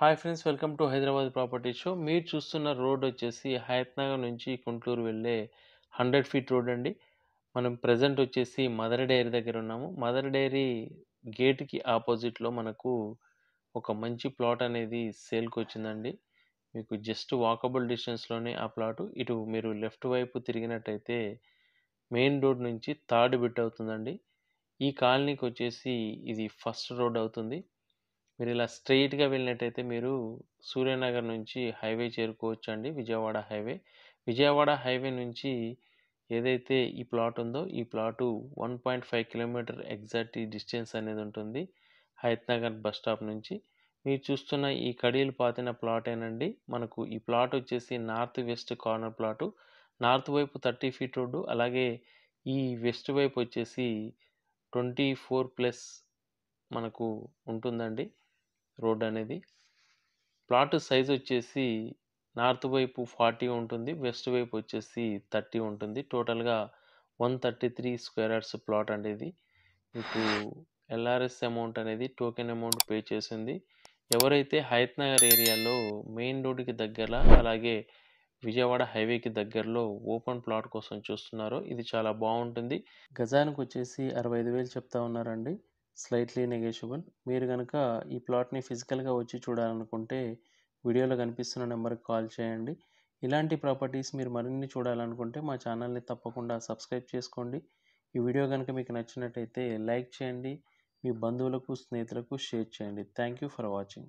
Hi friends, welcome to Hyderabad property show. మీరు చూస్తున్న road వచ్చేసి హయత్ నగర్ నుంచి గుంటూరు వెళ్ళే 100 ఫీట్ రోడ్ అండి. మనం ప్రజెంట్ వచ్చేసి మదర్ డైరీ దగ్గర ఉన్నాము. మదర్ డైరీ గేట్కి ఆపోజిట్లో మనకు ఒక మంచి ప్లాట్ అనేది సేల్కి వచ్చిందండి. మీకు జస్ట్ వాకబుల్ డిస్టెన్స్లోనే ఆ ప్లాటు. ఇటు మీరు లెఫ్ట్ వైపు తిరిగినట్టయితే మెయిన్ రోడ్ నుంచి థర్డ్ బిట్ అవుతుందండి. ఈ కాలనీకి వచ్చేసి ఇది ఫస్ట్ రోడ్ అవుతుంది. మీరు ఇలా స్ట్రెయిట్‌గా వెళ్ళినట్టయితే మీరు సూర్యానగర్ నుంచి హైవే చేరుకోవచ్చండి, విజయవాడ హైవే. విజయవాడ హైవే నుంచి ఏదైతే ఈ ప్లాట్ ఉందో, ఈ ప్లాటు 1.5 కిలోమీటర్ ఎగ్జాక్ట్ డిస్టెన్స్ అనేది ఉంటుంది హయత్ నగర్ బస్ స్టాప్ నుంచి. మీరు చూస్తున్న ఈ కడీలు పాతిన ప్లాటేనండి. మనకు ఈ ప్లాట్ వచ్చేసి north west corner plot. North వైపు 30 ఫీట్ రోడ్డు, అలాగే ఈ వెస్ట్ వైపు వచ్చేసి 24+ మనకు ఉంటుందండి రోడ్ అనేది. ప్లాట్ సైజ్ వచ్చేసి నార్త్ వైపు 40 ఉంటుంది, వెస్ట్ వైపు వచ్చేసి 30 ఉంటుంది. టోటల్గా 133 స్క్వేర్ యార్డ్స్ ప్లాట్ అండి ఇది. మీకు ఎల్ఆర్ఎస్ అమౌంట్ అనేది టోకెన్ అమౌంట్ పే చేసింది. ఎవరైతే హయత్ నగర్ ఏరియాలో మెయిన్ రోడ్డుకి దగ్గర, అలాగే విజయవాడ హైవేకి దగ్గరలో ఓపెన్ ప్లాట్ కోసం చూస్తున్నారో ఇది చాలా బాగుంటుంది. గజానికి వచ్చేసి 65,000 చెప్తా ఉన్నారండి, స్లైట్లీ నెగోషియబుల్. మీరు కనుక ఈ ప్లాట్ని ఫిజికల్గా వచ్చి చూడాలనుకుంటే వీడియోలో కనిపిస్తున్న నెంబర్కి కాల్ చేయండి. ఇలాంటి ప్రాపర్టీస్ మీరు మరిన్ని చూడాలనుకుంటే మా ఛానల్ని తప్పకుండా సబ్స్క్రైబ్ చేసుకోండి. ఈ వీడియో కనుక మీకు నచ్చినట్టయితే లైక్ చేయండి, మీ బంధువులకు స్నేహితులకు షేర్ చేయండి. Thank you for watching.